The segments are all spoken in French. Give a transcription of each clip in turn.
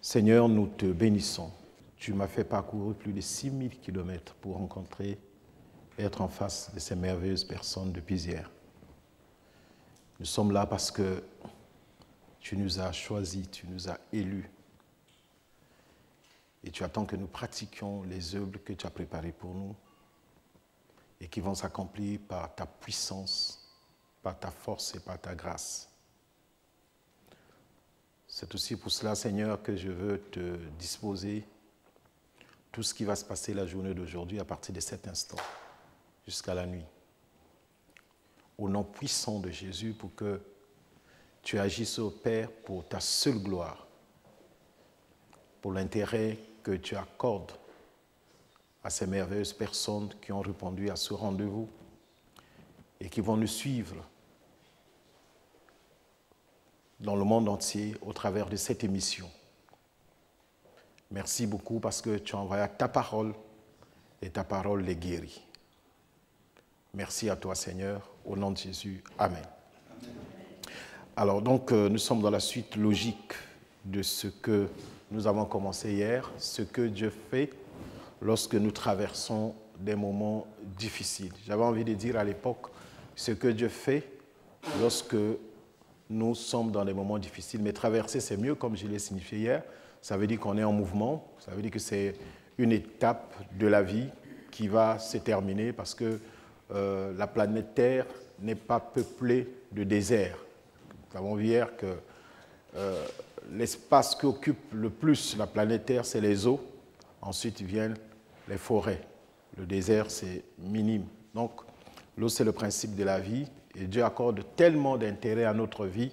Seigneur, nous te bénissons. Tu m'as fait parcourir plus de 6000 kilomètres pour rencontrer et être en face de ces merveilleuses personnes depuis hier. Nous sommes là parce que tu nous as choisis, tu nous as élus. Et tu attends que nous pratiquions les œuvres que tu as préparées pour nous et qui vont s'accomplir par ta puissance, par ta force et par ta grâce. C'est aussi pour cela, Seigneur, que je veux te disposer tout ce qui va se passer la journée d'aujourd'hui à partir de cet instant jusqu'à la nuit. Au nom puissant de Jésus, pour que tu agisses au Père pour ta seule gloire, pour l'intérêt que tu accordes à ces merveilleuses personnes qui ont répondu à ce rendez-vous et qui vont nous suivre dans le monde entier au travers de cette émission. Merci beaucoup parce que tu as envoyé ta parole et ta parole les guérit. Merci à toi, Seigneur, au nom de Jésus. Amen. Amen. Alors donc, nous sommes dans la suite logique de ce que nous avons commencé hier, ce que Dieu fait lorsque nous traversons des moments difficiles. J'avais envie de dire à l'époque ce que Dieu fait lorsque nous sommes dans des moments difficiles. Mais traverser, c'est mieux, comme je l'ai signifié hier. Ça veut dire qu'on est en mouvement. Ça veut dire que c'est une étape de la vie qui va se terminer parce que la planète Terre n'est pas peuplée de désert. Nous avons vu hier que l'espace qui occupe le plus la planète Terre, c'est les eaux. Ensuite viennent les forêts. Le désert, c'est minime. Donc, l'eau, c'est le principe de la vie. Et Dieu accorde tellement d'intérêt à notre vie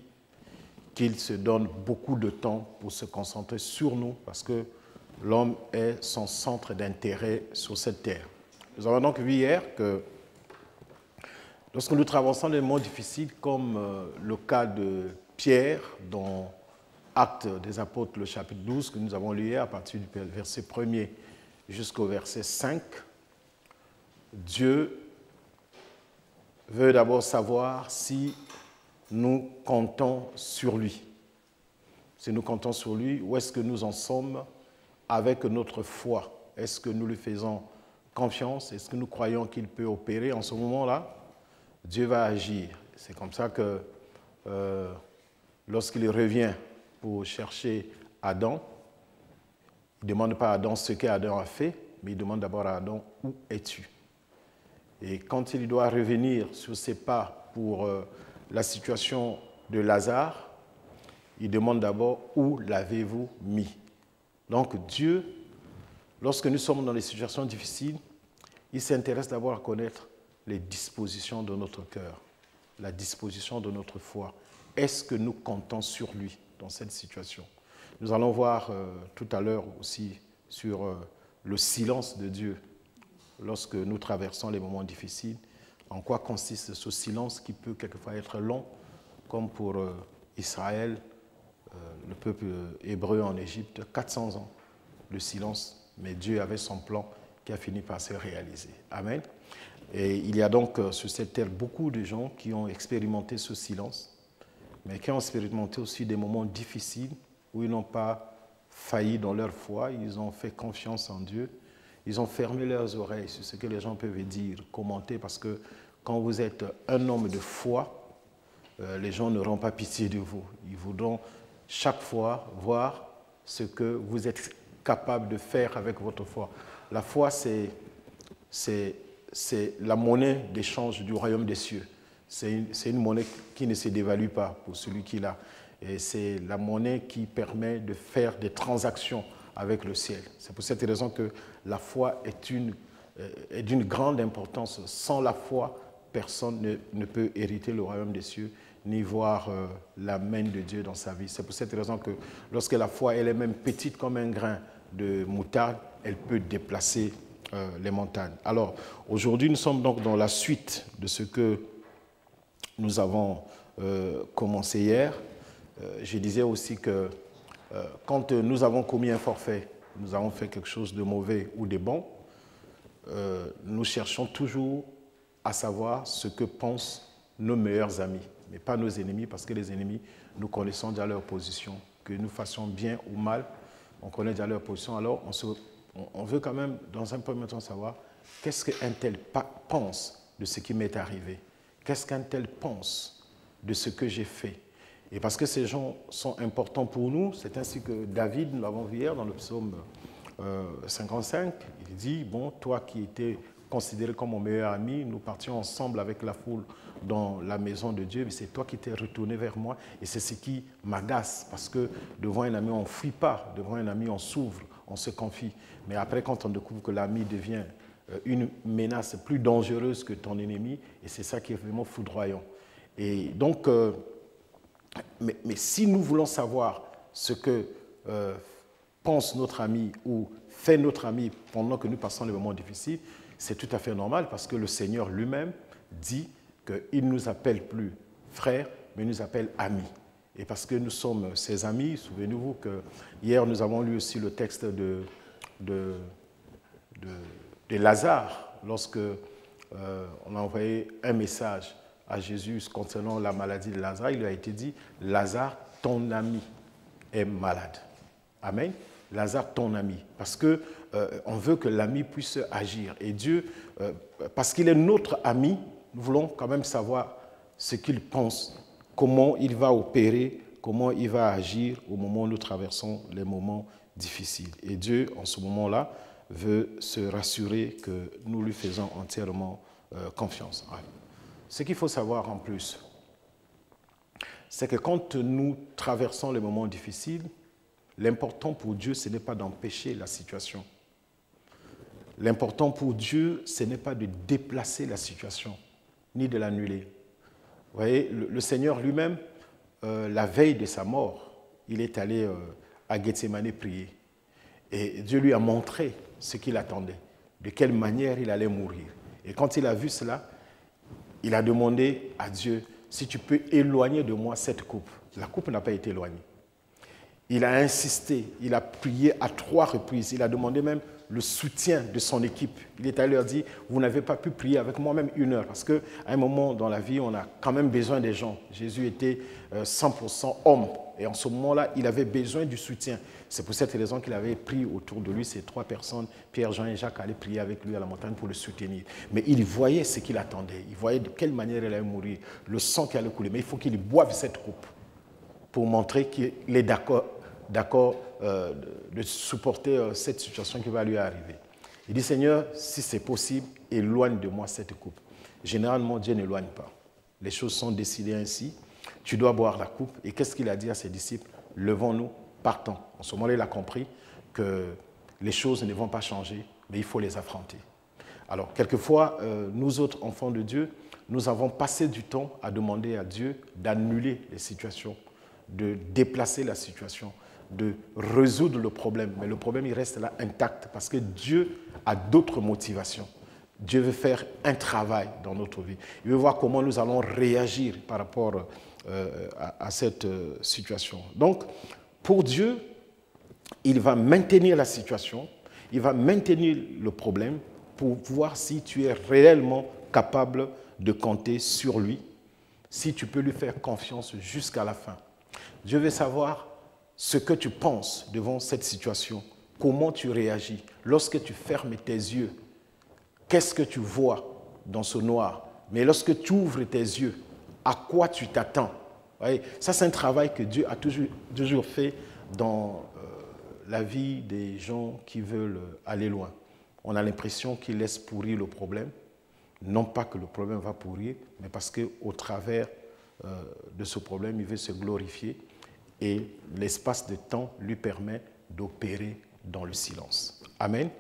qu'il se donne beaucoup de temps pour se concentrer sur nous parce que l'homme est son centre d'intérêt sur cette terre. Nous avons donc vu hier que lorsque nous traversons des moments difficiles comme le cas de Pierre dans Actes des Apôtres, le chapitre 12 que nous avons lu hier à partir du verset 1er jusqu'au verset 5, Dieu veut d'abord savoir si nous comptons sur lui. Si nous comptons sur lui, où est-ce que nous en sommes avec notre foi? Est-ce que nous lui faisons confiance? Est-ce que nous croyons qu'il peut opérer en ce moment-là? Dieu va agir. C'est comme ça que lorsqu'il revient pour chercher Adam, il ne demande pas à Adam ce qu'Adam a fait, mais il demande d'abord à Adam, où es-tu? Et quand il doit revenir sur ses pas pour la situation de Lazare, il demande d'abord où l'avez-vous mis? Donc Dieu, lorsque nous sommes dans des situations difficiles, il s'intéresse d'abord à connaître les dispositions de notre cœur, la disposition de notre foi. Est-ce que nous comptons sur lui dans cette situation? Nous allons voir tout à l'heure aussi sur le silence de Dieu lorsque nous traversons les moments difficiles, en quoi consiste ce silence qui peut quelquefois être long, comme pour Israël, le peuple hébreu en Égypte, 400 ans de silence, mais Dieu avait son plan qui a fini par se réaliser. Amen. Et il y a donc sur cette terre beaucoup de gens qui ont expérimenté ce silence, mais qui ont expérimenté aussi des moments difficiles où ils n'ont pas failli dans leur foi, ils ont fait confiance en Dieu. Ils ont fermé leurs oreilles sur ce que les gens peuvent dire, commenter, parce que quand vous êtes un homme de foi, les gens n'auront pas pitié de vous. Ils voudront chaque fois voir ce que vous êtes capable de faire avec votre foi. La foi, c'est la monnaie d'échange du royaume des cieux. C'est une monnaie qui ne se dévalue pas pour celui qui l'a. Et c'est la monnaie qui permet de faire des transactions avec le ciel. C'est pour cette raison que la foi est d'une grande importance. Sans la foi, personne ne peut hériter le royaume des cieux ni voir la main de Dieu dans sa vie. C'est pour cette raison que lorsque la foi elle est même petite comme un grain de moutarde, elle peut déplacer les montagnes. Alors, aujourd'hui, nous sommes donc dans la suite de ce que nous avons commencé hier. Je disais aussi que quand nous avons commis un forfait, nous avons fait quelque chose de mauvais ou de bon, nous cherchons toujours à savoir ce que pensent nos meilleurs amis, mais pas nos ennemis, parce que les ennemis, nous connaissons déjà leur position. Que nous fassions bien ou mal, on connaît déjà leur position, alors on veut quand même, dans un premier temps, savoir qu'est-ce qu'un tel pense de ce qui m'est arrivé. Qu'est-ce qu'un tel pense de ce que j'ai fait? Et parce que ces gens sont importants pour nous, c'est ainsi que David, nous l'avons vu hier dans le psaume 55, il dit, bon, toi qui étais considéré comme mon meilleur ami, nous partions ensemble avec la foule dans la maison de Dieu, mais c'est toi qui t'es retourné vers moi, et c'est ce qui m'agace, parce que devant un ami, on ne fuit pas, devant un ami, on s'ouvre, on se confie. Mais après, quand on découvre que l'ami devient une menace plus dangereuse que ton ennemi, et c'est ça qui est vraiment foudroyant. Et donc, mais si nous voulons savoir ce que pense notre ami ou fait notre ami pendant que nous passons les moments difficiles, c'est tout à fait normal parce que le Seigneur lui-même dit qu'il ne nous appelle plus frères, mais il nous appelle amis. Et parce que nous sommes ses amis, souvenez-vous que hier nous avons lu aussi le texte de Lazare, lorsque on a envoyé un message à Jésus concernant la maladie de Lazare, il lui a été dit, Lazare, ton ami est malade. Amen. Lazare, ton ami. Parce que on veut que l'ami puisse agir. Et Dieu, parce qu'il est notre ami, nous voulons quand même savoir ce qu'il pense, comment il va opérer, comment il va agir au moment où nous traversons les moments difficiles. Et Dieu, en ce moment-là, veut se rassurer que nous lui faisons entièrement confiance. Ce qu'il faut savoir en plus, c'est que quand nous traversons les moments difficiles, l'important pour Dieu, ce n'est pas d'empêcher la situation. L'important pour Dieu, ce n'est pas de déplacer la situation, ni de l'annuler. Vous voyez, le Seigneur lui-même, la veille de sa mort, il est allé à Gethsémani prier. Et Dieu lui a montré ce qu'il attendait, de quelle manière il allait mourir. Et quand il a vu cela, il a demandé à Dieu, si tu peux éloigner de moi cette coupe. La coupe n'a pas été éloignée. Il a insisté, il a prié à 3 reprises, il a demandé même le soutien de son équipe. Il est allé leur dire, vous n'avez pas pu prier avec moi même 1 heure, parce qu'à un moment dans la vie, on a quand même besoin des gens. Jésus était 100% homme, et en ce moment-là, il avait besoin du soutien. C'est pour cette raison qu'il avait pris autour de lui ces 3 personnes, Pierre, Jean et Jacques, allaient prier avec lui à la montagne pour le soutenir. Mais il voyait ce qu'il attendait, il voyait de quelle manière il allait mourir, le sang qui allait couler. Mais il faut qu'il boive cette coupe pour montrer qu'il est d'accord de supporter cette situation qui va lui arriver. Il dit, Seigneur, si c'est possible, éloigne de moi cette coupe. Généralement, Dieu n'éloigne pas. Les choses sont décidées ainsi. Tu dois boire la coupe. Et qu'est-ce qu'il a dit à ses disciples? Levons-nous, partons. En ce moment-là, il a compris que les choses ne vont pas changer, mais il faut les affronter. Alors, quelquefois, nous autres enfants de Dieu, nous avons passé du temps à demander à Dieu d'annuler les situations, de déplacer la situation, de résoudre le problème. Mais le problème, il reste là intact parce que Dieu a d'autres motivations. Dieu veut faire un travail dans notre vie. Il veut voir comment nous allons réagir par rapport à cette situation. Donc, pour Dieu, il va maintenir la situation, il va maintenir le problème pour voir si tu es réellement capable de compter sur lui, si tu peux lui faire confiance jusqu'à la fin. Dieu veut savoir ce que tu penses devant cette situation, comment tu réagis. Lorsque tu fermes tes yeux, qu'est-ce que tu vois dans ce noir? Mais lorsque tu ouvres tes yeux, à quoi tu t'attends? Ça, c'est un travail que Dieu a toujours fait dans la vie des gens qui veulent aller loin. On a l'impression qu'ils laissent pourrir le problème. Non pas que le problème va pourrir, mais parce qu'au travers de ce problème, il veut se glorifier et l'espace de temps lui permet d'opérer dans le silence. Amen.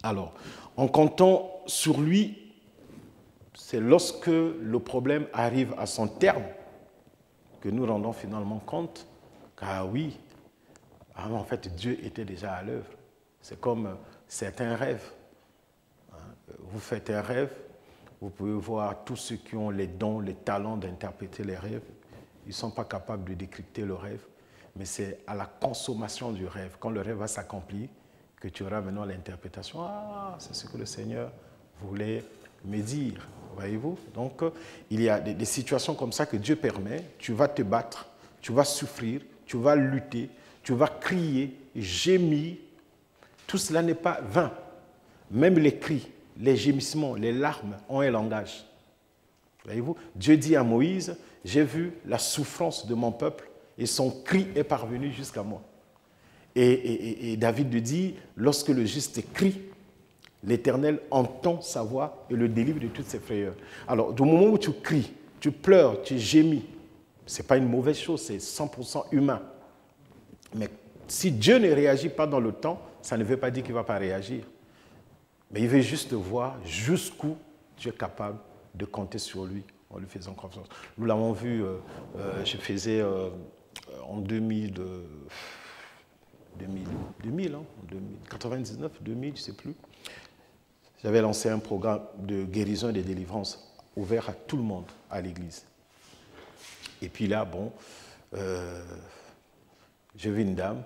Alors, en comptant sur lui, c'est lorsque le problème arrive à son terme que nous rendons finalement compte qu'ah oui, en fait, Dieu était déjà à l'œuvre. C'est comme certains rêves. Vous faites un rêve, vous pouvez voir tous ceux qui ont les dons, les talents d'interpréter les rêves. Ils ne sont pas capables de décrypter le rêve, mais c'est à la consommation du rêve, quand le rêve va s'accomplir, que tu auras maintenant l'interprétation. Ah, c'est ce que le Seigneur voulait me dire, voyez-vous. Donc, il y a des situations comme ça que Dieu permet. Tu vas te battre, tu vas souffrir, tu vas lutter, tu vas crier, gémir. Tout cela n'est pas vain. Même les cris, les gémissements, les larmes ont un langage. Voyez-vous, Dieu dit à Moïse, j'ai vu la souffrance de mon peuple et son cri est parvenu jusqu'à moi. Et David lui dit, lorsque le juste crie, l'Éternel entend sa voix et le délivre de toutes ses frayeurs. Alors, du moment où tu cries, tu pleures, tu gémis, ce n'est pas une mauvaise chose, c'est 100% humain. Mais si Dieu ne réagit pas dans le temps, ça ne veut pas dire qu'il ne va pas réagir. Mais il veut juste voir jusqu'où Dieu est capable de compter sur lui en lui faisant confiance. Nous l'avons vu, je faisais en 2000, 99, 2000, je ne sais plus. J'avais lancé un programme de guérison et de délivrance ouvert à tout le monde à l'église. Et puis là, bon, j'ai vu une dame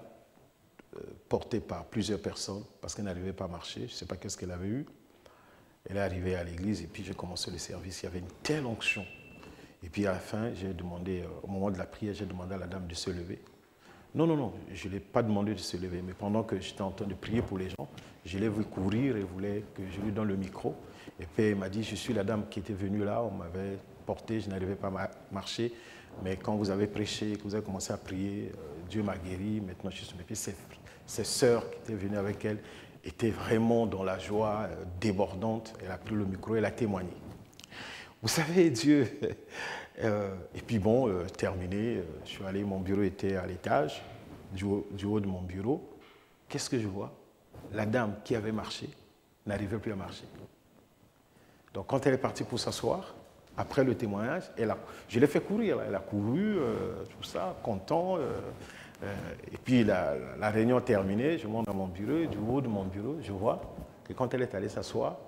portée par plusieurs personnes parce qu'elle n'arrivait pas à marcher. Je ne sais pas qu'est-ce qu'elle avait eu. Elle est arrivée à l'église et puis j'ai commencé le service. Il y avait une telle onction. Et puis à la fin, j'ai demandé, au moment de la prière, j'ai demandé à la dame de se lever. Non, je ne l'ai pas demandé de se lever, mais pendant que j'étais en train de prier pour les gens, je l'ai vu courir et voulait que je lui donne le micro. Et puis elle m'a dit, je suis la dame qui était venue là, on m'avait porté, je n'arrivais pas à marcher, mais quand vous avez prêché, que vous avez commencé à prier, Dieu m'a guéri, maintenant je suis sur mes pieds. Ses sœurs qui étaient venues avec elle étaient vraiment dans la joie débordante. Elle a pris le micro, elle a témoigné. Vous savez, Dieu... et puis bon, terminé, je suis allé, mon bureau était à l'étage, du haut de mon bureau. Qu'est-ce que je vois? La dame qui avait marché n'arrivait plus à marcher. Donc quand elle est partie pour s'asseoir, après le témoignage, je l'ai fait courir, elle a couru, tout ça, content. Et puis la réunion terminée, je monte dans mon bureau, du haut de mon bureau, je vois que quand elle est allée s'asseoir,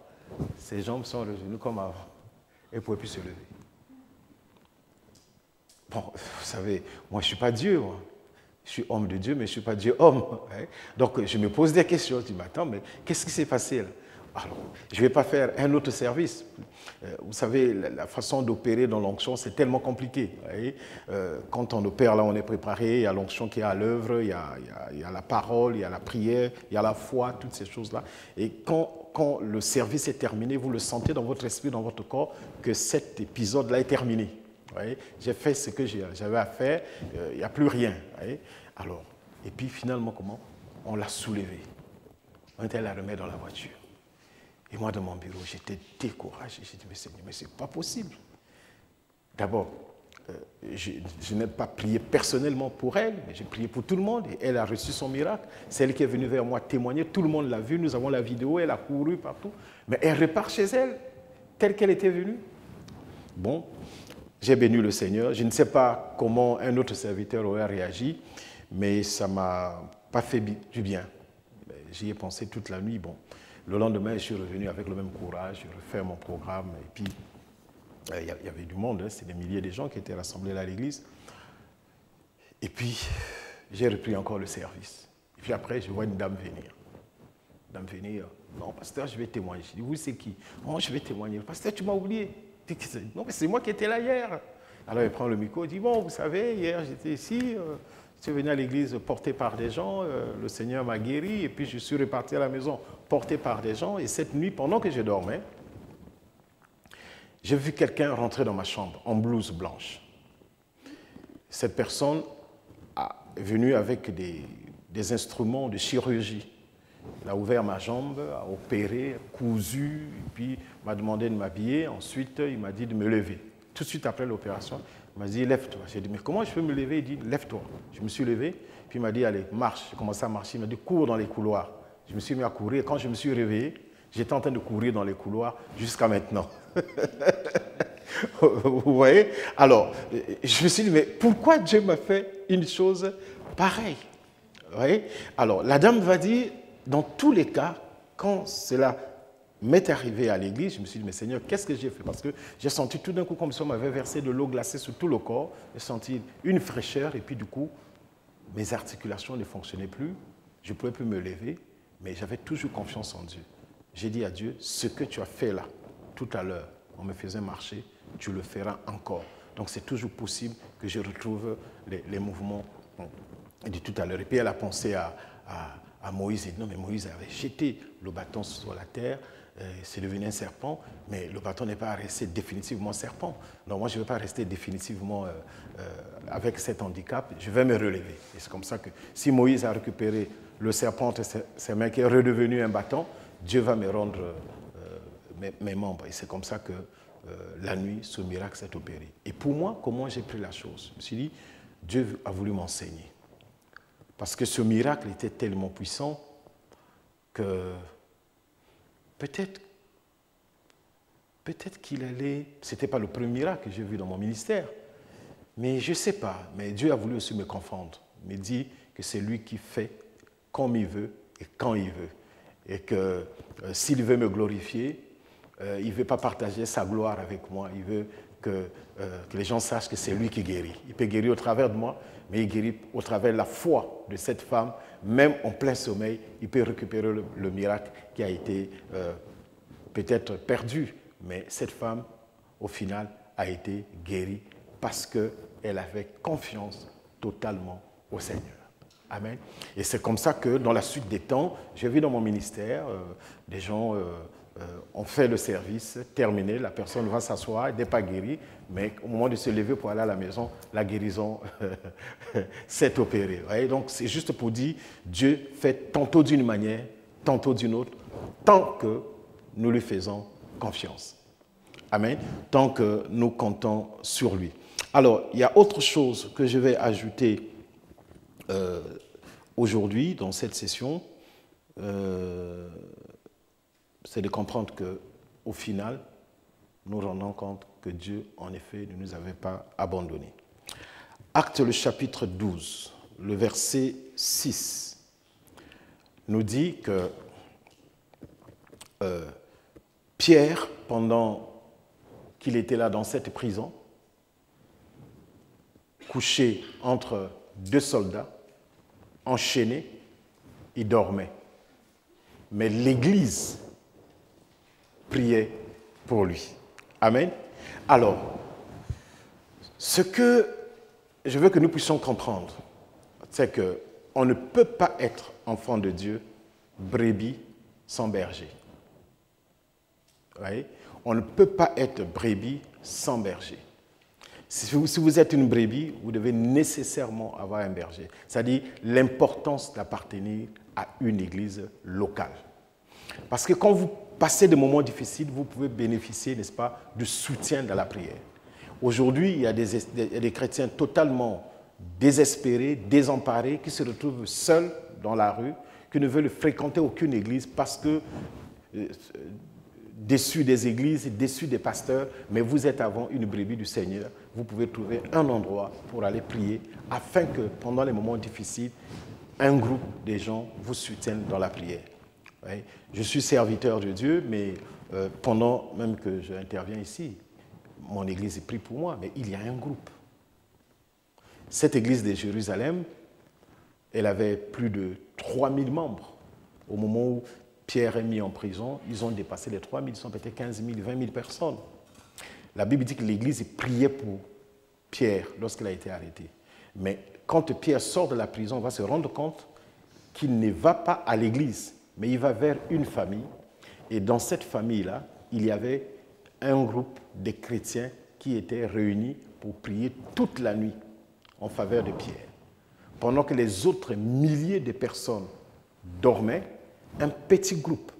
ses jambes sont revenues comme avant. Elle ne pouvait plus se lever. Bon, vous savez, moi je ne suis pas Dieu, moi. Je suis homme de Dieu, mais je ne suis pas Dieu homme. Hein? Donc je me pose des questions, je dis, mais attends, mais qu'est-ce qui s'est passé là? Alors, je ne vais pas faire un autre service. Vous savez, la façon d'opérer dans l'onction, c'est tellement compliqué. Quand on opère, là, on est préparé, il y a l'onction qui est à l'œuvre, il y a la parole, il y a la prière, il y a la foi, toutes ces choses-là. Et quand le service est terminé, vous le sentez dans votre esprit, dans votre corps, que cet épisode-là est terminé. J'ai fait ce que j'avais à faire, il n'y a plus rien. Alors, et puis finalement, comment? On l'a soulevée. On était la remettre dans la voiture. Et moi, dans mon bureau, j'étais découragé. J'ai dit, mais Seigneur, mais ce n'est pas possible. D'abord, je n'ai pas prié personnellement pour elle, mais j'ai prié pour tout le monde. Et elle a reçu son miracle. C'est elle qui est venue vers moi témoigner. Tout le monde l'a vu. Nous avons la vidéo. Elle a couru partout. Mais elle repart chez elle, telle qu'elle était venue. Bon, j'ai béni le Seigneur. Je ne sais pas comment un autre serviteur aurait réagi, mais ça ne m'a pas fait du bien. J'y ai pensé toute la nuit. Bon. Le lendemain, je suis revenu avec le même courage, je refais mon programme. Et puis, il y avait du monde, hein, c'est des milliers de gens qui étaient rassemblés là à l'église. Et puis, j'ai repris encore le service. Et puis après, je vois une dame venir. Dame venir, non, pasteur, je vais témoigner. Je dis, vous, c'est qui? Oh, je vais témoigner. Pasteur, tu m'as oublié. Non, mais c'est moi qui étais là hier. Alors, il prend le micro, il dit, bon, vous savez, hier, j'étais ici. Je suis venu à l'église porté par des gens, le Seigneur m'a guéri, et puis je suis reparti à la maison porté par des gens. Et cette nuit, pendant que je dormais, j'ai vu quelqu'un rentrer dans ma chambre en blouse blanche. Cette personne est venue avec des instruments de chirurgie. Il a ouvert ma jambe, a opéré, cousu, et puis m'a demandé de m'habiller. Ensuite, il m'a dit de me lever. Tout de suite après l'opération, il m'a dit, lève-toi. J'ai dit, mais comment je peux me lever? Il dit, lève-toi. Je me suis levé, puis il m'a dit, allez, marche. J'ai commencé à marcher. Il m'a dit, cours dans les couloirs. Je me suis mis à courir. Quand je me suis réveillé, j'étais en train de courir dans les couloirs jusqu'à maintenant. Vous voyez? Alors, je me suis dit, mais pourquoi Dieu m'a fait une chose pareille? Vous voyez? Alors, la dame va dire, dans tous les cas, quand cela m'est arrivé à l'église, je me suis dit, mais Seigneur, qu'est-ce que j'ai fait? Parce que j'ai senti tout d'un coup comme si on m'avait versé de l'eau glacée sur tout le corps. J'ai senti une fraîcheur et puis du coup, mes articulations ne fonctionnaient plus. Je ne pouvais plus me lever, mais j'avais toujours confiance en Dieu. J'ai dit à Dieu, ce que tu as fait là, tout à l'heure, on me faisait marcher, tu le feras encore. Donc c'est toujours possible que je retrouve les mouvements dit tout à l'heure. Et puis elle a pensé à Moïse. Et dit, non, mais Moïse avait jeté le bâton sur la terre, c'est devenu un serpent, mais le bâton n'est pas resté définitivement serpent. Donc moi, je ne vais pas rester définitivement avec cet handicap, je vais me relever. Et c'est comme ça que si Moïse a récupéré le serpent entre ses mains qui est redevenu un bâton, Dieu va me rendre mes membres. Et c'est comme ça que la nuit, ce miracle s'est opéré. Et pour moi, comment j'ai pris la chose? Je me suis dit, Dieu a voulu m'enseigner. Parce que ce miracle était tellement puissant que peut-être qu'il allait... Ce n'était pas le premier miracle que j'ai vu dans mon ministère, mais je ne sais pas. Mais Dieu a voulu aussi me confondre, me dire que c'est lui qui fait comme il veut et quand il veut. Et que s'il veut me glorifier, il ne veut pas partager sa gloire avec moi. Il veut que les gens sachent que c'est lui qui guérit. Il peut guérir au travers de moi, mais il guérit au travers de la foi de cette femme. Même en plein sommeil, il peut récupérer le miracle qui a été peut-être perdu. Mais cette femme, au final, a été guérie parce qu'elle avait confiance totalement au Seigneur. Amen. Et c'est comme ça que, dans la suite des temps, j'ai vu dans mon ministère, des gens ont fait le service, terminé, la personne va s'asseoir, elle n'est pas guérie, mais au moment de se lever pour aller à la maison, la guérison s'est opérée. Voyez. Donc c'est juste pour dire, Dieu fait tantôt d'une manière, tantôt d'une autre, tant que nous lui faisons confiance. Amen. Tant que nous comptons sur lui. Alors, il y a autre chose que je vais ajouter aujourd'hui, dans cette session, c'est de comprendre qu'au final, nous rendons compte que Dieu, en effet, ne nous avait pas abandonnés. Actes, le chapitre 12, le verset 6, nous dit que Pierre, pendant qu'il était là dans cette prison, couché entre deux soldats, enchaîné, il dormait. Mais l'Église priait pour lui. Amen. Alors, ce que je veux que nous puissions comprendre, c'est qu'on ne peut pas être enfant de Dieu, brebis sans berger. Vous voyez? On ne peut pas être brebis sans berger. Si vous êtes une brebis, vous devez nécessairement avoir un berger. C'est-à-dire l'importance d'appartenir à une église locale. Parce que quand vous passez des moments difficiles, vous pouvez bénéficier, n'est-ce pas, du soutien dans la prière. Aujourd'hui, il y a des chrétiens totalement désespérés, désemparés, qui se retrouvent seuls dans la rue, qui ne veulent fréquenter aucune église parce que déçus des églises, déçus des pasteurs, mais vous êtes avant une brebis du Seigneur, vous pouvez trouver un endroit pour aller prier afin que pendant les moments difficiles, un groupe de gens vous soutiennent dans la prière. Oui. Je suis serviteur de Dieu, mais pendant même que j'interviens ici, mon église prie pour moi, mais il y a un groupe. Cette église de Jérusalem, elle avait plus de 3000 membres. Au moment où Pierre est mis en prison, ils ont dépassé les 3000, ils sont peut-être 15 000, 20 000 personnes. La Bible dit que l'Église priait pour Pierre lorsqu'il a été arrêté. Mais quand Pierre sort de la prison, on va se rendre compte qu'il ne va pas à l'Église, mais il va vers une famille. Et dans cette famille-là, il y avait un groupe de chrétiens qui étaient réunis pour prier toute la nuit en faveur de Pierre. Pendant que les autres milliers de personnes dormaient, un petit groupe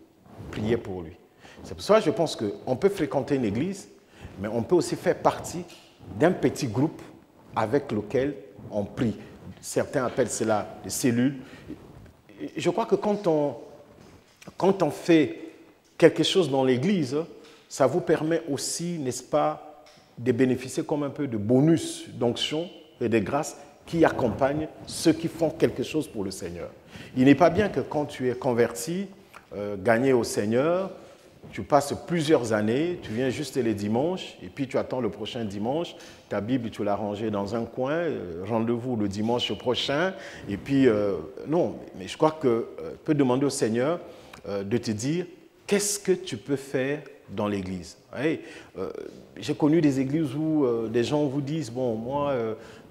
priait pour lui. C'est pour ça que je pense qu'on peut fréquenter une église, mais on peut aussi faire partie d'un petit groupe avec lequel on prie. Certains appellent cela des cellules. Je crois que quand on fait quelque chose dans l'église, ça vous permet aussi, n'est-ce pas, de bénéficier comme un peu de bonus d'onction et de grâce qui accompagnent ceux qui font quelque chose pour le Seigneur. Il n'est pas bien que quand tu es converti, gagné au Seigneur, tu passes plusieurs années, tu viens juste les dimanches, et puis tu attends le prochain dimanche, ta Bible, tu l'as rangée dans un coin, rendez-vous le dimanche prochain, et puis, non, mais je crois que peut demander au Seigneur de te dire, qu'est-ce que tu peux faire dans l'Église. J'ai connu des églises où des gens vous disent, bon, moi,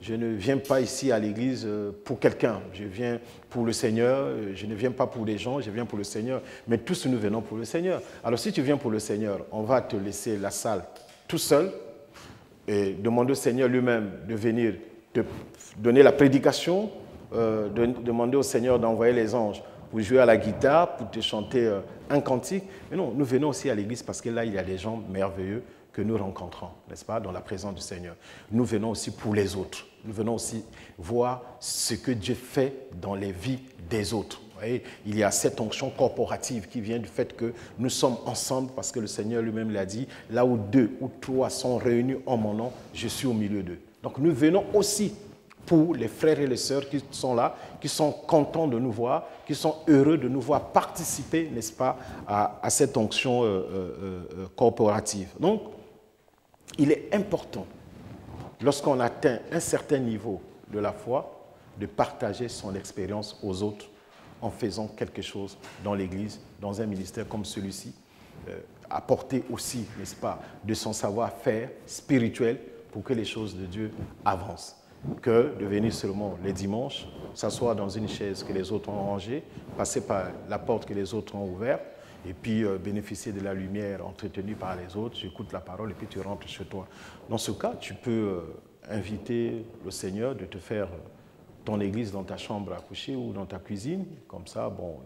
je ne viens pas ici à l'Église pour quelqu'un, je viens pour le Seigneur, je ne viens pas pour les gens, je viens pour le Seigneur. Mais tous nous venons pour le Seigneur. Alors si tu viens pour le Seigneur, on va te laisser la salle tout seul et demander au Seigneur lui-même de venir te donner la prédication, demander au Seigneur d'envoyer les anges pour jouer à la guitare, pour te chanter un cantique. Mais non, nous venons aussi à l'église parce que là, il y a des gens merveilleux que nous rencontrons, n'est-ce pas, dans la présence du Seigneur. Nous venons aussi pour les autres. Nous venons aussi voir ce que Dieu fait dans les vies des autres. Vous voyez, il y a cette onction corporative qui vient du fait que nous sommes ensemble parce que le Seigneur lui-même l'a dit, là où 2 ou 3 sont réunis en mon nom, je suis au milieu d'eux. Donc nous venons aussi pour les frères et les sœurs qui sont là, qui sont contents de nous voir, qui sont heureux de nous voir participer, n'est-ce pas, à cette onction corporative. Donc, il est important, lorsqu'on atteint un certain niveau de la foi, de partager son expérience aux autres en faisant quelque chose dans l'Église, dans un ministère comme celui-ci, apporter aussi, n'est-ce pas, de son savoir-faire spirituel pour que les choses de Dieu avancent. Que de venir seulement les dimanches, s'asseoir dans une chaise que les autres ont rangée, passer par la porte que les autres ont ouverte, et puis bénéficier de la lumière entretenue par les autres, tu écoutes la parole et puis tu rentres chez toi. Dans ce cas, tu peux inviter le Seigneur de te faire ton église dans ta chambre à coucher ou dans ta cuisine, comme ça, bon,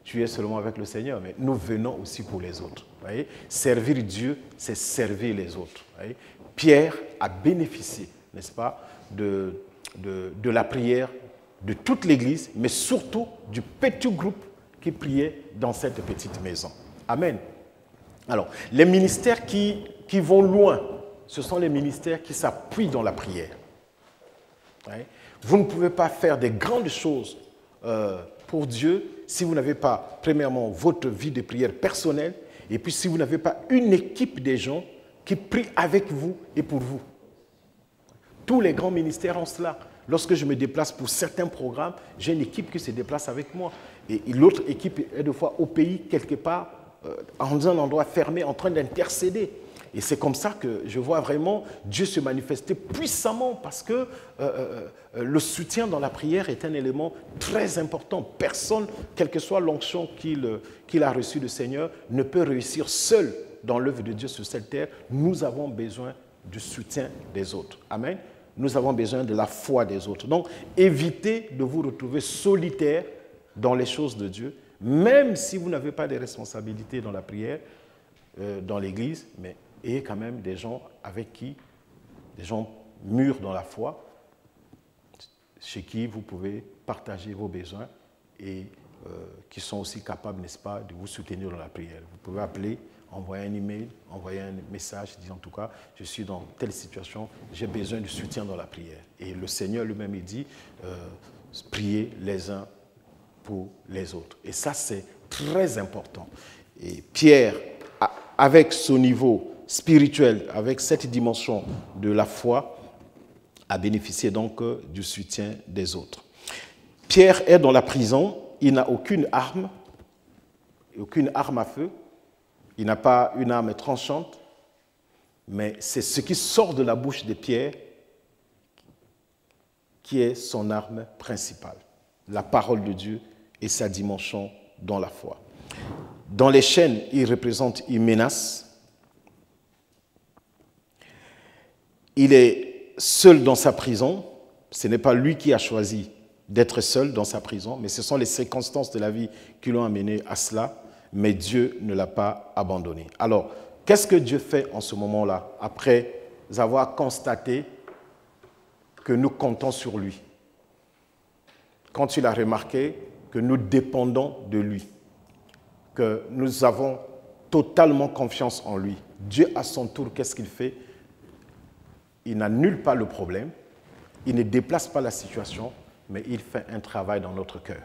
tu es seulement avec le Seigneur, mais nous venons aussi pour les autres. Vous voyez? Servir Dieu, c'est servir les autres. Vous voyez? Pierre a bénéficié, n'est-ce pas, de la prière de toute l'Église, mais surtout du petit groupe qui priait dans cette petite maison. Amen. Alors, les ministères qui vont loin, ce sont les ministères qui s'appuient dans la prière. Vous ne pouvez pas faire des grandes choses pour Dieu si vous n'avez pas, premièrement, votre vie de prière personnelle, et puis si vous n'avez pas une équipe de gens qui prient avec vous et pour vous. Tous les grands ministères ont cela. Lorsque je me déplace pour certains programmes, j'ai une équipe qui se déplace avec moi. Et l'autre équipe est des fois au pays, quelque part, dans un endroit fermé, en train d'intercéder. Et c'est comme ça que je vois vraiment Dieu se manifester puissamment parce que le soutien dans la prière est un élément très important. Personne, quelle que soit l'onction qu'il a reçue du Seigneur, ne peut réussir seul dans l'œuvre de Dieu sur cette terre. Nous avons besoin du soutien des autres. Amen. Nous avons besoin de la foi des autres. Donc, évitez de vous retrouver solitaire dans les choses de Dieu, même si vous n'avez pas de responsabilités dans la prière, dans l'Église, mais ayez quand même des gens avec qui, des gens mûrs dans la foi, chez qui vous pouvez partager vos besoins et qui sont aussi capables, n'est-ce pas, de vous soutenir dans la prière. Vous pouvez appeler, envoyer un email, envoyer un message disant en tout cas, je suis dans telle situation, j'ai besoin de soutien dans la prière. Et le Seigneur lui-même, il dit, priez les uns pour les autres. Et ça, c'est très important. Et Pierre, avec son niveau spirituel, avec cette dimension de la foi, a bénéficié donc du soutien des autres. Pierre est dans la prison, il n'a aucune arme à feu, il n'a pas une arme tranchante, mais c'est ce qui sort de la bouche de Pierre qui est son arme principale, la parole de Dieu et sa dimension dans la foi. Dans les chaînes, il représente une menace. Il est seul dans sa prison. Ce n'est pas lui qui a choisi d'être seul dans sa prison, mais ce sont les circonstances de la vie qui l'ont amené à cela. Mais Dieu ne l'a pas abandonné. Alors, qu'est-ce que Dieu fait en ce moment-là, après avoir constaté que nous comptons sur lui? Quand il a remarqué que nous dépendons de lui, que nous avons totalement confiance en lui, Dieu, à son tour, qu'est-ce qu'il fait? Il n'annule pas le problème, il ne déplace pas la situation, mais il fait un travail dans notre cœur.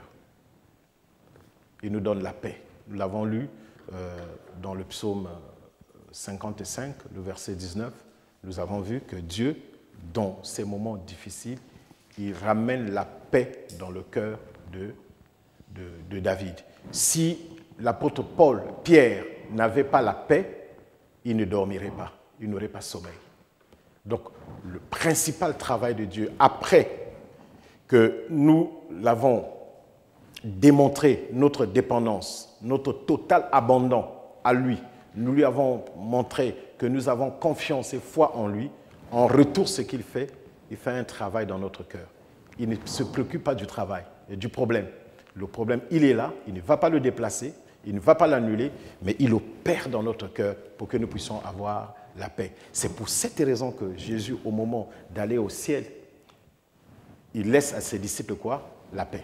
Il nous donne la paix. Nous l'avons lu dans le psaume 55, le verset 19. Nous avons vu que Dieu, dans ces moments difficiles, il ramène la paix dans le cœur de David. Si l'apôtre Pierre n'avait pas la paix, il ne dormirait pas, il n'aurait pas sommeil. Donc, le principal travail de Dieu, après que nous l'avons démontré, notre dépendance, notre total abandon à lui, nous lui avons montré que nous avons confiance et foi en lui, en retour, ce qu'il fait, il fait un travail dans notre cœur. Il ne se préoccupe pas du travail et du problème. Le problème, il est là, il ne va pas le déplacer, il ne va pas l'annuler, mais il opère dans notre cœur pour que nous puissions avoir la paix. C'est pour cette raison que Jésus, au moment d'aller au ciel, il laisse à ses disciples quoi? La paix.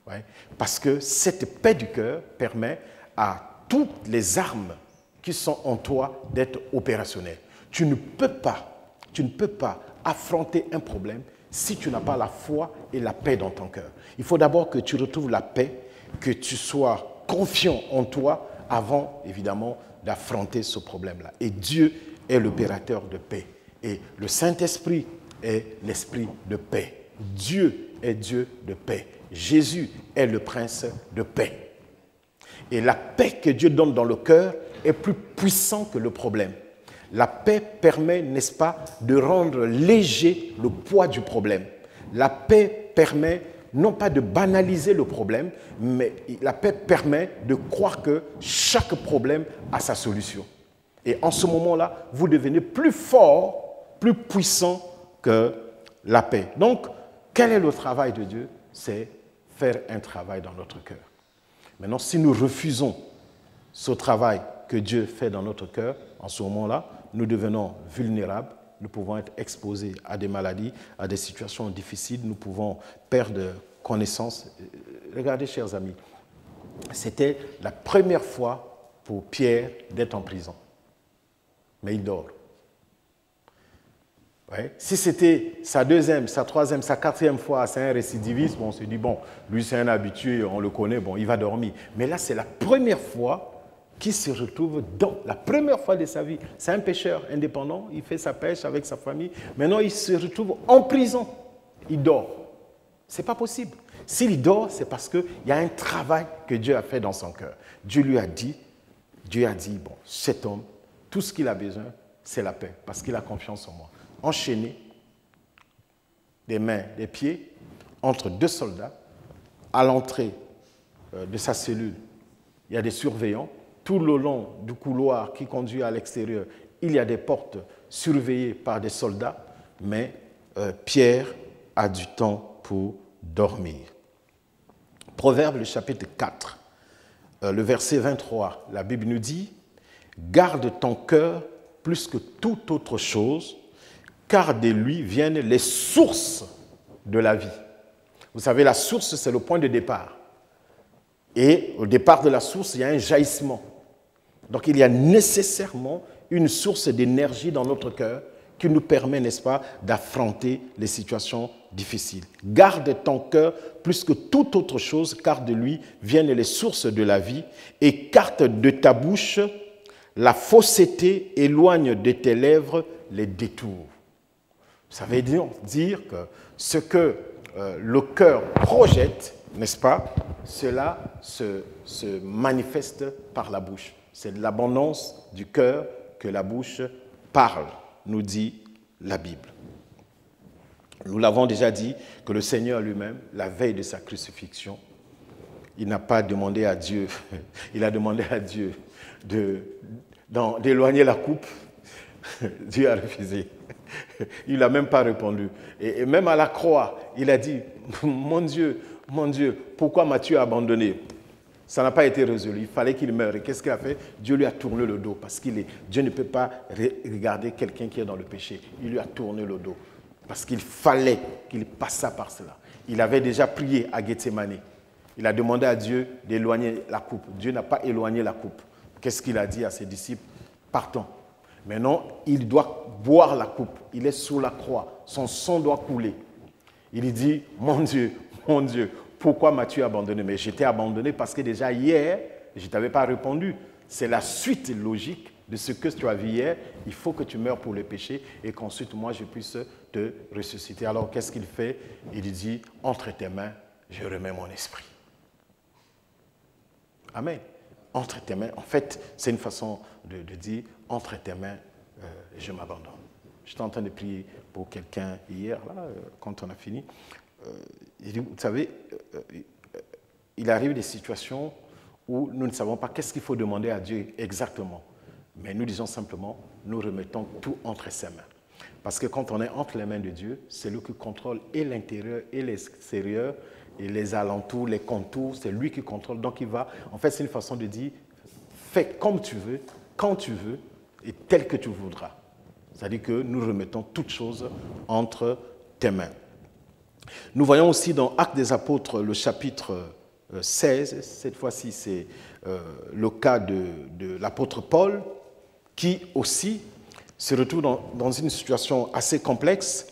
Ouais. Parce que cette paix du cœur permet à toutes les armes qui sont en toi d'être opérationnelles. Tu ne peux pas affronter un problème si tu n'as pas la foi et la paix dans ton cœur. Il faut d'abord que tu retrouves la paix, que tu sois confiant en toi avant, évidemment, d'affronter ce problème-là. Et Dieu est l'opérateur de paix. Et le Saint-Esprit est l'esprit de paix. Dieu est Dieu de paix. Jésus est le prince de paix. Et la paix que Dieu donne dans le cœur est plus puissante que le problème. La paix permet, n'est-ce pas, de rendre léger le poids du problème. La paix permet non pas de banaliser le problème, mais la paix permet de croire que chaque problème a sa solution. Et en ce moment-là, vous devenez plus fort, plus puissant que la paix. Donc, quel est le travail de Dieu? C'est faire un travail dans notre cœur. Maintenant, si nous refusons ce travail que Dieu fait dans notre cœur, en ce moment-là, nous devenons vulnérables, nous pouvons être exposés à des maladies, à des situations difficiles, nous pouvons perdre connaissance. Regardez, chers amis, c'était la première fois pour Pierre d'être en prison. Mais il dort. Ouais. Si c'était sa deuxième, sa troisième, sa quatrième fois, c'est un récidiviste, bon, on se dit, bon, lui c'est un habitué, on le connaît, bon, il va dormir. Mais là, c'est la première fois qu'il se retrouve dans la première fois de sa vie. C'est un pêcheur indépendant, il fait sa pêche avec sa famille. Maintenant, il se retrouve en prison. Il dort. Ce n'est pas possible. S'il dort, c'est parce qu'il y a un travail que Dieu a fait dans son cœur. Dieu a dit, bon, cet homme, tout ce qu'il a besoin, c'est la paix, parce qu'il a confiance en moi. Enchaîné, des mains, des pieds, entre deux soldats, à l'entrée de sa cellule, il y a des surveillants. Tout le long du couloir qui conduit à l'extérieur, il y a des portes surveillées par des soldats, mais Pierre a du temps pour dormir. Proverbe, le chapitre 4, le verset 23, la Bible nous dit « Garde ton cœur plus que toute autre chose, car de lui viennent les sources de la vie. » Vous savez, la source, c'est le point de départ. Et au départ de la source, il y a un jaillissement. Donc, il y a nécessairement une source d'énergie dans notre cœur qui nous permet, n'est-ce pas, d'affronter les situations difficiles. Garde ton cœur plus que toute autre chose, car de lui viennent les sources de la vie. Écarte de ta bouche la fausseté, éloigne de tes lèvres les détours. Ça veut dire que ce que le cœur projette, n'est-ce pas, cela se manifeste par la bouche. C'est de l'abondance du cœur que la bouche parle, nous dit la Bible. Nous l'avons déjà dit que le Seigneur lui-même, la veille de sa crucifixion, il n'a pas demandé à Dieu, il a demandé à Dieu d'éloigner la coupe. Dieu a refusé. Il n'a même pas répondu. Et même à la croix, il a dit, mon Dieu, pourquoi m'as-tu abandonné? Ça n'a pas été résolu. Il fallait qu'il meure. Et qu'est-ce qu'il a fait? Dieu lui a tourné le dos. Parce que Dieu ne peut pas regarder quelqu'un qui est dans le péché. Il lui a tourné le dos. Parce qu'il fallait qu'il passât par cela. Il avait déjà prié à Gethsémani. Il a demandé à Dieu d'éloigner la coupe. Dieu n'a pas éloigné la coupe. Qu'est-ce qu'il a dit à ses disciples? Partons. Maintenant, il doit boire la coupe. Il est sous la croix. Son sang doit couler. Il dit, mon Dieu, pourquoi m'as-tu abandonné? Mais je t'ai abandonné parce que déjà hier, je ne t'avais pas répondu. C'est la suite logique de ce que tu as vu hier. Il faut que tu meurs pour le péché et qu'ensuite, moi, je puisse te ressusciter. Alors, qu'est-ce qu'il fait? Il dit, entre tes mains, je remets mon esprit. Amen. entre tes mains. En fait, c'est une façon de dire, entre tes mains, je m'abandonne. J'étais en train de prier pour quelqu'un hier, là, quand on a fini. Il dit, vous savez, il arrive des situations où nous ne savons pas qu'est-ce qu'il faut demander à Dieu exactement. Mais nous disons simplement, nous remettons tout entre ses mains. Parce que quand on est entre les mains de Dieu, c'est lui qui contrôle et l'intérieur et l'extérieur, et les alentours, les contours, c'est lui qui contrôle. Donc il va, en fait c'est une façon de dire, fais comme tu veux, quand tu veux, et tel que tu voudras. C'est-à-dire que nous remettons toutes choses entre tes mains. Nous voyons aussi dans Actes des Apôtres, le chapitre 16, cette fois-ci c'est le cas de l'apôtre Paul, qui aussi se retrouve dans une situation assez complexe.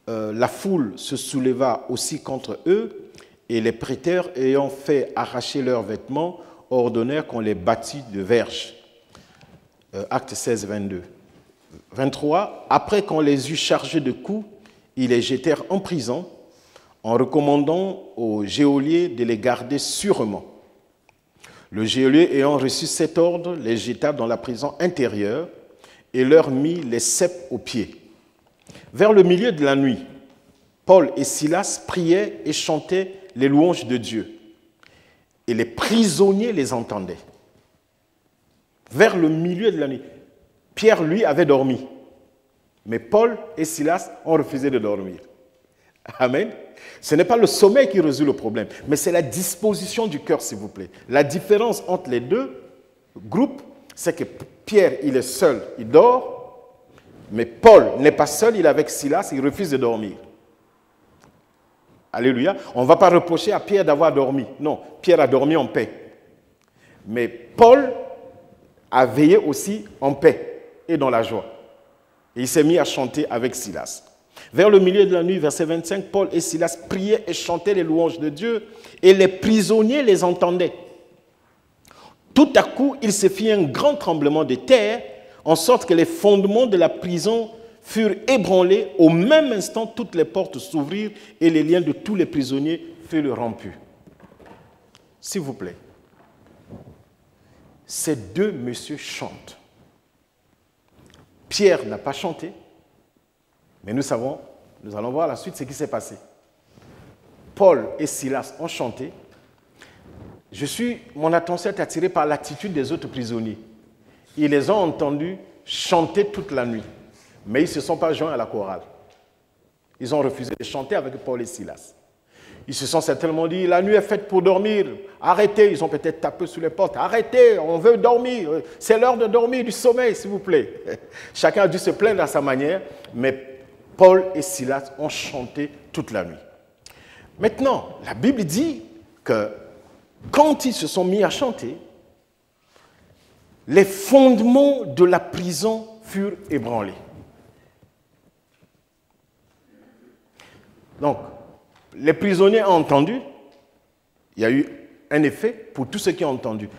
La foule se souleva aussi contre eux, et les prêteurs, ayant fait arracher leurs vêtements, ordonnèrent qu'on les bâtît de verges. Actes 16, 22. 23. Après qu'on les eut chargés de coups, ils les jetèrent en prison, en recommandant au geôlier de les garder sûrement. Le geôlier, ayant reçu cet ordre, les jeta dans la prison intérieure et leur mit les ceps aux pieds. Vers le milieu de la nuit, Paul et Silas priaient et chantaient les louanges de Dieu. Et les prisonniers les entendaient. Vers le milieu de la nuit, Pierre, lui, avait dormi. Mais Paul et Silas ont refusé de dormir. Amen. Ce n'est pas le sommeil qui résout le problème, mais c'est la disposition du cœur, s'il vous plaît. La différence entre les deux groupes, c'est que Pierre, il est seul, il dort, mais Paul n'est pas seul, il est avec Silas, il refuse de dormir. Alléluia. On ne va pas reprocher à Pierre d'avoir dormi. Non, Pierre a dormi en paix. Mais Paul a veillé aussi en paix et dans la joie. Et il s'est mis à chanter avec Silas. Vers le milieu de la nuit, verset 25, Paul et Silas priaient et chantaient les louanges de Dieu, et les prisonniers les entendaient. Tout à coup, il se fit un grand tremblement de terre, en sorte que les fondements de la prison furent ébranlés. Au même instant, toutes les portes s'ouvrirent et les liens de tous les prisonniers furent rompus. S'il vous plaît, ces deux messieurs chantent. Pierre n'a pas chanté, mais nous allons voir la suite ce qui s'est passé. Paul et Silas ont chanté. Mon attention est attirée par l'attitude des autres prisonniers. Ils les ont entendus chanter toute la nuit, mais ils ne se sont pas joints à la chorale. Ils ont refusé de chanter avec Paul et Silas. Ils se sont certainement dit, la nuit est faite pour dormir, arrêtez. Ils ont peut-être tapé sur les portes, arrêtez, on veut dormir, c'est l'heure de dormir, du sommeil, s'il vous plaît. Chacun a dû se plaindre à sa manière, mais Paul et Silas ont chanté toute la nuit. Maintenant, la Bible dit que quand ils se sont mis à chanter, les fondements de la prison furent ébranlés. Donc, les prisonniers ont entendu, il y a eu un effet pour tous ceux qui ont entendu.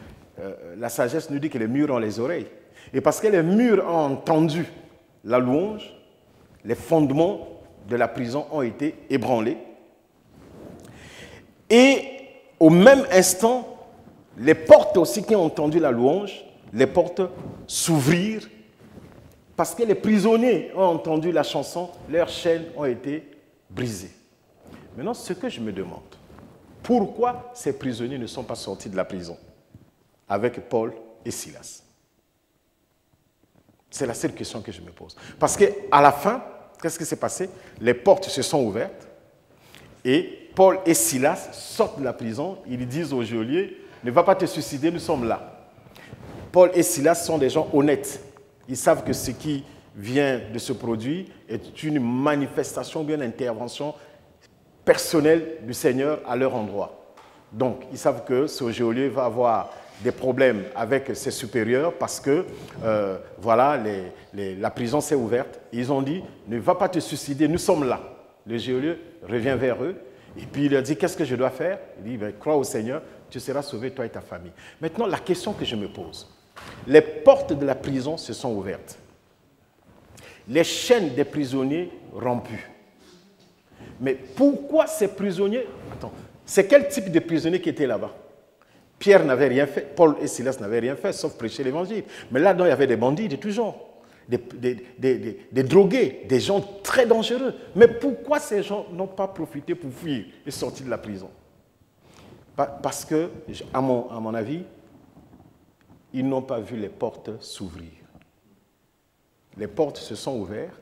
La sagesse nous dit que les murs ont les oreilles. Et parce que les murs ont entendu la louange, les fondements de la prison ont été ébranlés. Et au même instant, les portes aussi qui ont entendu la louange, les portes s'ouvrirent parce que les prisonniers ont entendu la chanson, leurs chaînes ont été brisées. Maintenant, ce que je me demande, pourquoi ces prisonniers ne sont pas sortis de la prison avec Paul et Silas? C'est la seule question que je me pose. Parce qu'à la fin, qu'est-ce qui s'est passé? Les portes se sont ouvertes et Paul et Silas sortent de la prison. Ils disent au geôlier, ne va pas te suicider, nous sommes là. Paul et Silas sont des gens honnêtes. Ils savent que ce qui vient de se produire est une manifestation, une intervention personnelle du Seigneur à leur endroit. Donc, ils savent que ce geôlier va avoir des problèmes avec ses supérieurs parce que, voilà, la prison s'est ouverte. Ils ont dit, ne va pas te suicider, nous sommes là. Le geôlier revient vers eux et puis il leur dit, qu'est-ce que je dois faire? Il dit, ben, crois au Seigneur, tu seras sauvé, toi et ta famille. Maintenant, la question que je me pose, les portes de la prison se sont ouvertes. Les chaînes des prisonniers rompues. Mais pourquoi ces prisonniers... Attends, c'est quel type de prisonniers qui étaient là-bas? Pierre n'avait rien fait, Paul et Silas n'avaient rien fait, sauf prêcher l'évangile. Mais là-dedans, il y avait des bandits de tous genres, des drogués, des gens très dangereux. Mais pourquoi ces gens n'ont pas profité pour fuir et sortir de la prison? Parce que, à mon avis, ils n'ont pas vu les portes s'ouvrir. Les portes se sont ouvertes,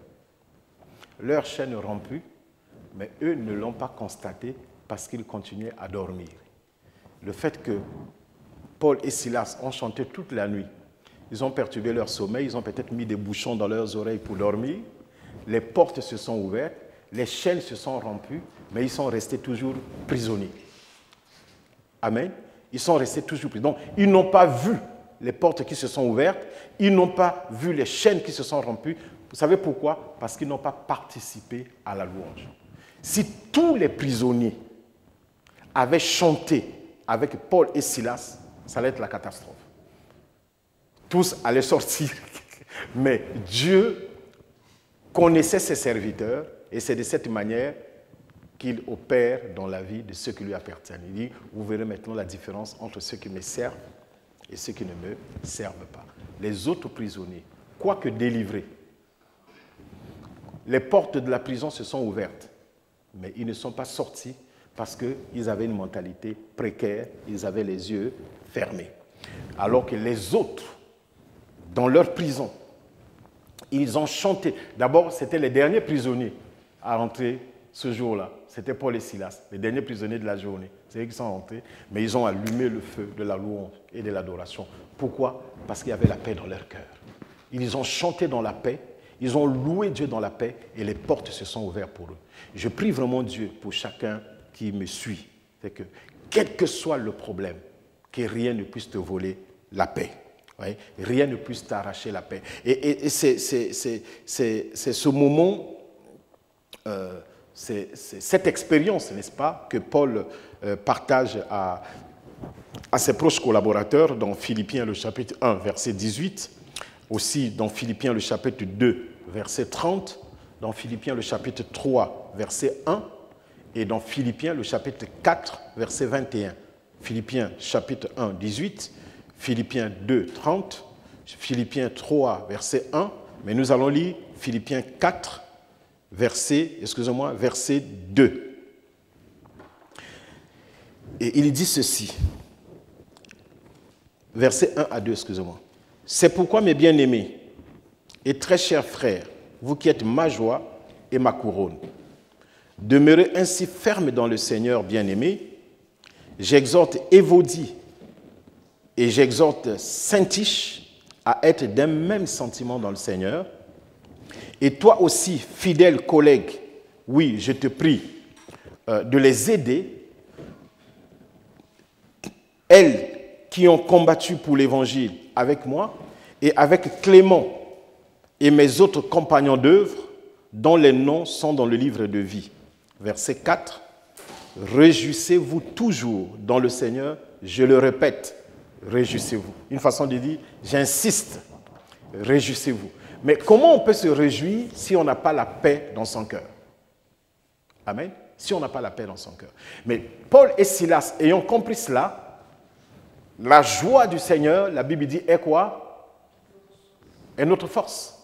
leurs chaînes rompues, mais eux ne l'ont pas constaté parce qu'ils continuaient à dormir. Le fait que Paul et Silas ont chanté toute la nuit, ils ont perturbé leur sommeil, ils ont peut-être mis des bouchons dans leurs oreilles pour dormir, les portes se sont ouvertes, les chaînes se sont rompues, mais ils sont restés toujours prisonniers. Amen. Ils sont restés toujours prisonniers. Donc, ils n'ont pas vu les portes qui se sont ouvertes, ils n'ont pas vu les chaînes qui se sont rompues. Vous savez pourquoi? Parce qu'ils n'ont pas participé à la louange. Si tous les prisonniers avaient chanté avec Paul et Silas, ça allait être la catastrophe. Tous allaient sortir. Mais Dieu connaissait ses serviteurs et c'est de cette manière qu'il opère dans la vie de ceux qui lui appartiennent. Il dit, vous verrez maintenant la différence entre ceux qui me servent et ceux qui ne me servent pas. Les autres prisonniers, quoique délivrés, les portes de la prison se sont ouvertes, mais ils ne sont pas sortis parce qu'ils avaient une mentalité précaire, ils avaient les yeux fermés. Alors que les autres, dans leur prison, ils ont chanté. D'abord, c'était les derniers prisonniers à rentrer ce jour-là. C'était Paul et Silas, les derniers prisonniers de la journée. C'est eux qui sont rentrés, mais ils ont allumé le feu de la louange et de l'adoration. Pourquoi? Parce qu'il y avait la paix dans leur cœur. Ils ont chanté dans la paix, ils ont loué Dieu dans la paix et les portes se sont ouvertes pour eux. Je prie vraiment Dieu pour chacun qui me suit. C'est que, quel que soit le problème, que rien ne puisse te voler la paix. Oui? Rien ne puisse t'arracher la paix. Et c'est ce moment, c'est cette expérience, n'est-ce pas, que Paul partage à ses proches collaborateurs dans Philippiens le chapitre 1, verset 18, aussi dans Philippiens le chapitre 2, verset 30, dans Philippiens le chapitre 3, verset 1, et dans Philippiens le chapitre 4, verset 21. Philippiens chapitre 1, 18, Philippiens 2, 30, Philippiens 3, verset 1, mais nous allons lire Philippiens 4, verset 2. Et il dit ceci, verset 1 à 2, excusez-moi. C'est pourquoi, mes bien-aimés et très chers frères, vous qui êtes ma joie et ma couronne, demeurez ainsi fermes dans le Seigneur bien-aimé. J'exhorte Évodie et j'exhorte Syntyche à être d'un même sentiment dans le Seigneur. Et toi aussi, fidèle collègue, oui, je te prie de les aider, elles qui ont combattu pour l'Évangile avec moi et avec Clément et mes autres compagnons d'œuvre, dont les noms sont dans le livre de vie. Verset 4. Réjouissez-vous toujours dans le Seigneur, je le répète, réjouissez-vous. Une façon de dire, j'insiste, réjouissez-vous. Mais comment on peut se réjouir si on n'a pas la paix dans son cœur? Amen. Si on n'a pas la paix dans son cœur. Mais Paul et Silas, ayant compris cela, la joie du Seigneur, la Bible dit, est quoi? Est notre force.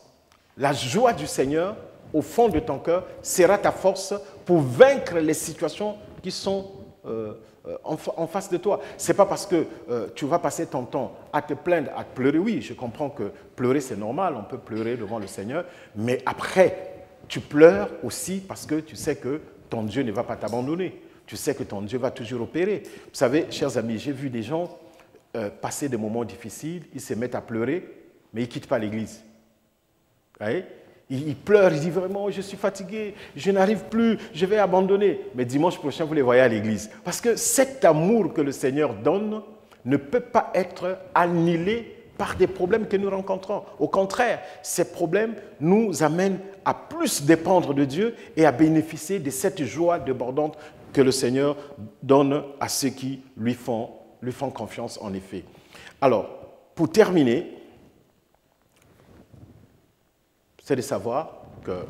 La joie du Seigneur, au fond de ton cœur, sera ta force pour vaincre les situations qui sont en face de toi. Ce n'est pas parce que tu vas passer ton temps à te plaindre, à te pleurer. Oui, je comprends que pleurer, c'est normal, on peut pleurer devant le Seigneur, mais après, tu pleures aussi parce que tu sais que ton Dieu ne va pas t'abandonner. Tu sais que ton Dieu va toujours opérer. Vous savez, chers amis, j'ai vu des gens passer des moments difficiles, ils se mettent à pleurer, mais ils ne quittent pas l'église. Vous voyez? Ils pleurent, ils disent vraiment, je suis fatigué, je n'arrive plus, je vais abandonner. Mais dimanche prochain, vous les voyez à l'église. Parce que cet amour que le Seigneur donne ne peut pas être annihilé par des problèmes que nous rencontrons. Au contraire, ces problèmes nous amènent à plus dépendre de Dieu et à bénéficier de cette joie débordante que le Seigneur donne à ceux qui lui font confiance en effet. Alors, pour terminer, c'est de savoir que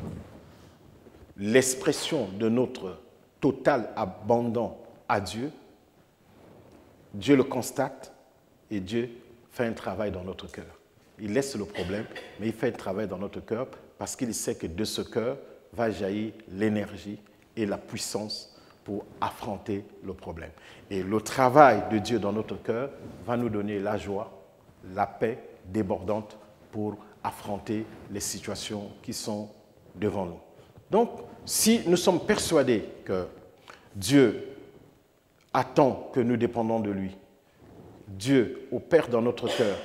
l'expression de notre total abandon à Dieu Dieu le constate et Dieu fait un travail dans notre cœur. Il laisse le problème, mais il fait un travail dans notre cœur parce qu'il sait que de ce cœur va jaillir l'énergie et la puissance pour affronter le problème. Et le travail de Dieu dans notre cœur va nous donner la joie, la paix débordante pour affronter les situations qui sont devant nous. Donc, si nous sommes persuadés que Dieu attend que nous dépendons de lui, Dieu opère dans notre cœur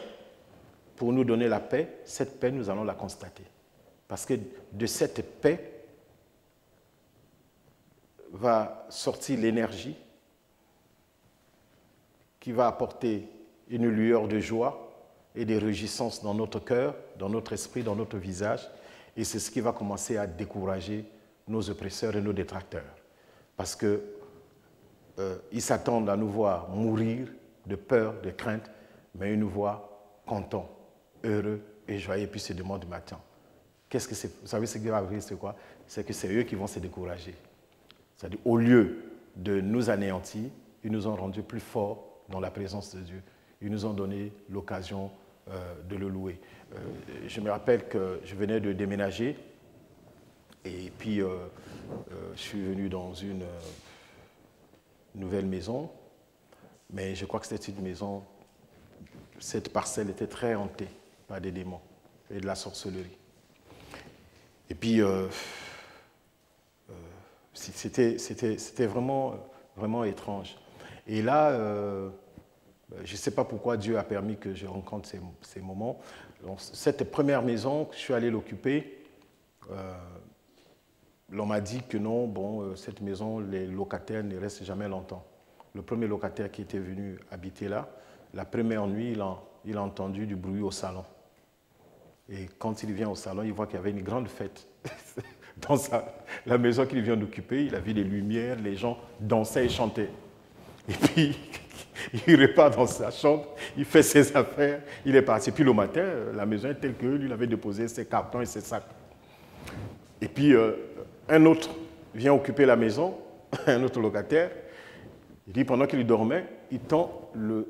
pour nous donner la paix, cette paix, nous allons la constater. Parce que de cette paix va sortir l'énergie qui va apporter une lueur de joie et de réjouissance dans notre cœur, dans notre esprit, dans notre visage. Et c'est ce qui va commencer à décourager nos oppresseurs et nos détracteurs. Parce qu'ils s'attendent à nous voir mourir de peur, de crainte, mais ils nous voient contents, heureux et joyeux, et puis se demandent maintenant, qu'est-ce que c'est? Vous savez ce qui va arriver, c'est quoi? C'est que c'est eux qui vont se décourager. C'est-à-dire, au lieu de nous anéantir, ils nous ont rendus plus forts dans la présence de Dieu. Ils nous ont donné l'occasion de le louer. Je me rappelle que je venais de déménager et puis je suis venu dans une nouvelle maison, mais je crois que c'était une maison, cette parcelle était très hantée par des démons et de la sorcellerie. Et puis c'était vraiment étrange. Et là, je ne sais pas pourquoi Dieu a permis que je rencontre ces moments. Donc, cette première maison, je suis allé l'occuper. L'on m'a dit que non, bon, cette maison, les locataires ne restent jamais longtemps. Le premier locataire qui était venu habiter là, la première nuit, il a entendu du bruit au salon. Et quand il vient au salon, il voit qu'il y avait une grande fête. Dans la maison qu'il vient d'occuper, il a vu des lumières, les gens dansaient et chantaient. Et puis, il repart dans sa chambre, il fait ses affaires, il est parti. Puis le matin, la maison est telle que lui, il avait déposé ses cartons et ses sacs. Et puis, un autre vient occuper la maison, un autre locataire. Il dit, pendant qu'il dormait, il tend le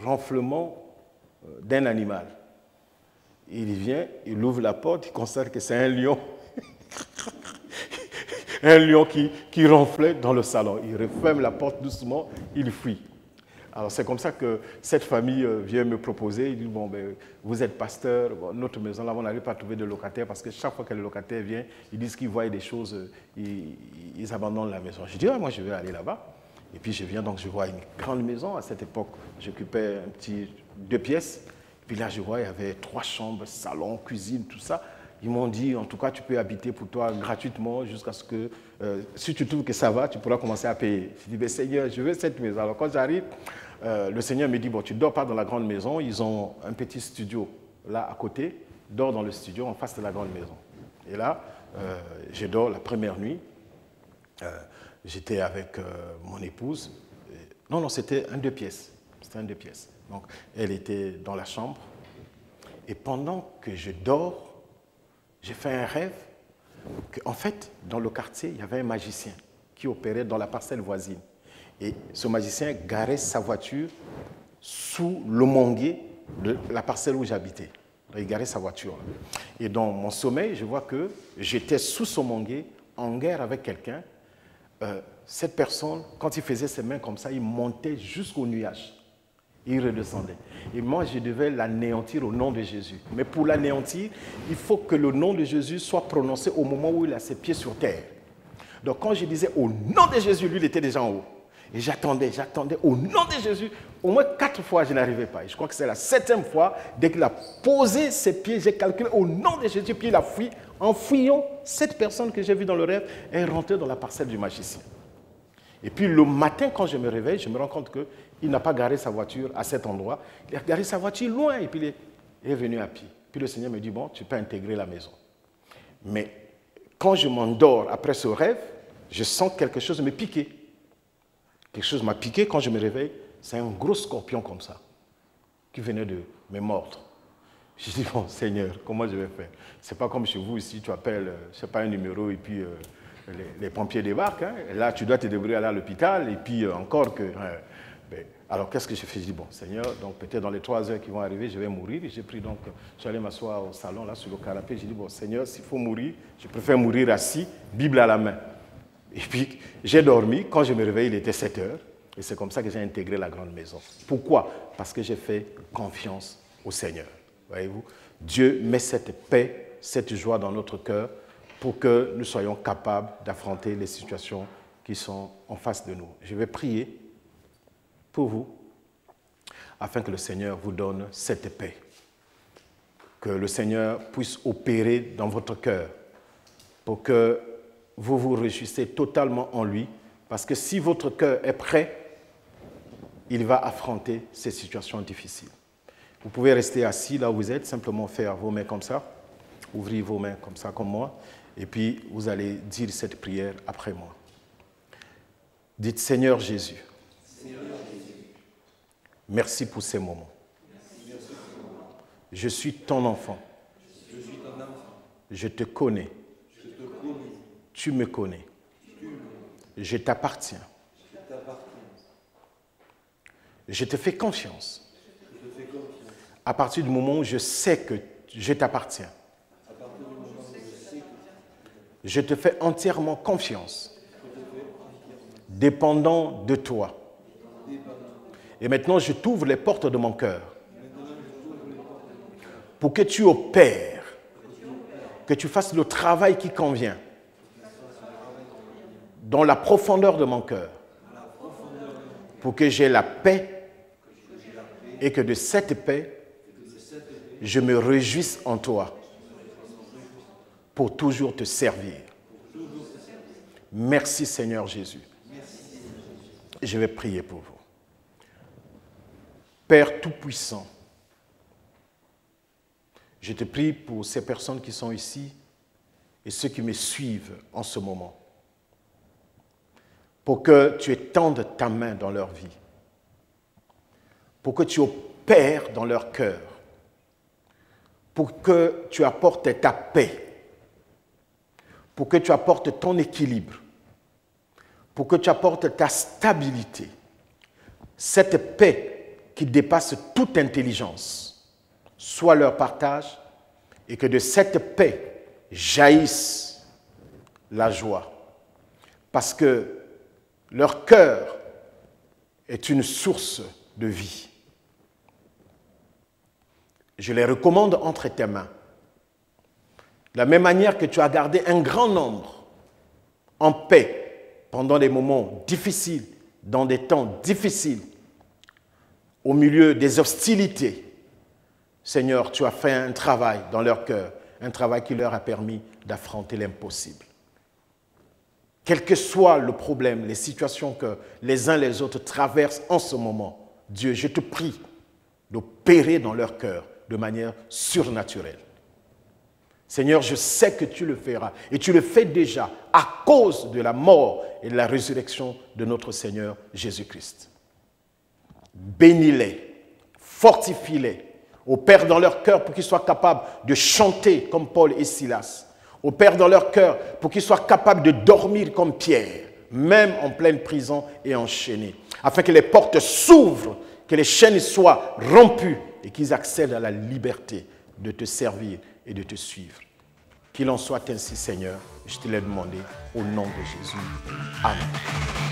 ronflement d'un animal. Il vient, il ouvre la porte, il constate que c'est un lion. Un lion qui ronflait dans le salon. Il referme la porte doucement, il fuit. Alors c'est comme ça que cette famille vient me proposer. Il dit, bon, ben, vous êtes pasteur, bon, notre maison là, on n'arrive pas à trouver de locataire parce que chaque fois que le locataire vient, ils disent qu'ils voient des choses, ils abandonnent la maison. Je dis, ah, moi je vais aller là-bas. Et puis je viens, donc je vois une grande maison. À cette époque, j'occupais un petit 2 pièces. Puis là, je vois, il y avait 3 chambres, salon, cuisine, tout ça. Ils m'ont dit, en tout cas, tu peux habiter pour toi gratuitement jusqu'à ce que, si tu trouves que ça va, tu pourras commencer à payer. Je dis, ben, Seigneur, je veux cette maison. Alors quand j'arrive, le Seigneur me dit, bon, tu ne dors pas dans la grande maison. Ils ont un petit studio là à côté. Dors dans le studio en face de la grande maison. Et là, je dors la première nuit. J'étais avec mon épouse. Non, c'était un 2 pièces. C'était un 2 pièces. Donc, elle était dans la chambre. Et pendant que je dors, j'ai fait un rêve qu'en fait, dans le quartier, il y avait un magicien qui opérait dans la parcelle voisine. Et ce magicien garait sa voiture sous le manguier de la parcelle où j'habitais. Il garait sa voiture. Et dans mon sommeil, je vois que j'étais sous ce manguier, en guerre avec quelqu'un. Cette personne, quand il faisait ses mains comme ça, il montait jusqu'au nuage. Il redescendait. Et moi, je devais l'anéantir au nom de Jésus. Mais pour l'anéantir, il faut que le nom de Jésus soit prononcé au moment où il a ses pieds sur terre. Donc quand je disais au nom de Jésus, lui, il était déjà en haut. Et j'attendais au nom de Jésus. Au moins 4 fois, je n'arrivais pas. Et je crois que c'est la 7e fois, dès qu'il a posé ses pieds, j'ai calculé au nom de Jésus, puis il a fui. En fuyant, cette personne que j'ai vue dans le rêve est rentrée dans la parcelle du magicien. Et puis le matin, quand je me réveille, je me rends compte qu'il n'a pas garé sa voiture à cet endroit. Il a garé sa voiture loin et puis il est venu à pied. Puis le Seigneur me dit, bon, tu peux intégrer la maison. Mais quand je m'endors après ce rêve, je sens quelque chose me piquer. Quelque chose m'a piqué. Quand je me réveille, c'est un gros scorpion comme ça qui venait de me mordre. Je dis, bon, Seigneur, comment je vais faire? C'est pas comme chez vous ici, tu appelles, je sais pas, un numéro et puis les pompiers débarquent. Hein. Et là, tu dois te débrouiller aller à l'hôpital et puis encore que... Alors, qu'est-ce que j'ai fait? Je dis, bon, Seigneur, donc peut-être dans les 3 heures qui vont arriver, je vais mourir. J'ai pris donc, j'allais m'asseoir au salon, là, sur le canapé. J'ai dit, bon, Seigneur, s'il faut mourir, je préfère mourir assis, Bible à la main. Et puis, j'ai dormi. Quand je me réveille, il était 7 heures. Et c'est comme ça que j'ai intégré la grande maison. Pourquoi? Parce que j'ai fait confiance au Seigneur. Voyez-vous? Dieu met cette paix, cette joie dans notre cœur pour que nous soyons capables d'affronter les situations qui sont en face de nous. Je vais prier pour vous, afin que le Seigneur vous donne cette paix. Que le Seigneur puisse opérer dans votre cœur pour que vous vous réjouissez totalement en lui, parce que si votre cœur est prêt, il va affronter ces situations difficiles. Vous pouvez rester assis là où vous êtes, simplement faire vos mains comme ça, ouvrir vos mains comme ça, comme moi, et puis vous allez dire cette prière après moi. Dites, Seigneur Jésus, merci pour ces moments. Je suis ton enfant. Je te connais. Tu me connais. Je t'appartiens. Je te fais confiance. À partir du moment où je sais que je t'appartiens. Je te fais entièrement confiance. Dépendant de toi. Et maintenant, je t'ouvre les portes de mon cœur pour que tu opères, que tu fasses le travail qui convient dans la profondeur de mon cœur pour que j'ai la paix et que de cette paix, je me réjouisse en toi pour toujours te servir. Merci Seigneur Jésus. Je vais prier pour vous. Père Tout-Puissant, je te prie pour ces personnes qui sont ici et ceux qui me suivent en ce moment, pour que tu étendes ta main dans leur vie, pour que tu opères dans leur cœur, pour que tu apportes ta paix, pour que tu apportes ton équilibre, pour que tu apportes ta stabilité, cette paix qui dépasse toute intelligence, soit leur partage et que de cette paix jaillisse la joie. Parce que leur cœur est une source de vie. Je les recommande entre tes mains. De la même manière que tu as gardé un grand nombre en paix pendant des moments difficiles, dans des temps difficiles, au milieu des hostilités, Seigneur, tu as fait un travail dans leur cœur, un travail qui leur a permis d'affronter l'impossible. Quel que soit le problème, les situations que les uns les autres traversent en ce moment, Dieu, je te prie d'opérer dans leur cœur de manière surnaturelle. Seigneur, je sais que tu le feras et tu le fais déjà à cause de la mort et de la résurrection de notre Seigneur Jésus-Christ. Bénis-les, fortifie-les, opère dans leur cœur pour qu'ils soient capables de chanter comme Paul et Silas, opère dans leur cœur pour qu'ils soient capables de dormir comme Pierre, même en pleine prison et enchaînés, afin que les portes s'ouvrent, que les chaînes soient rompues et qu'ils accèdent à la liberté de te servir et de te suivre. Qu'il en soit ainsi, Seigneur, je te l'ai demandé au nom de Jésus. Amen.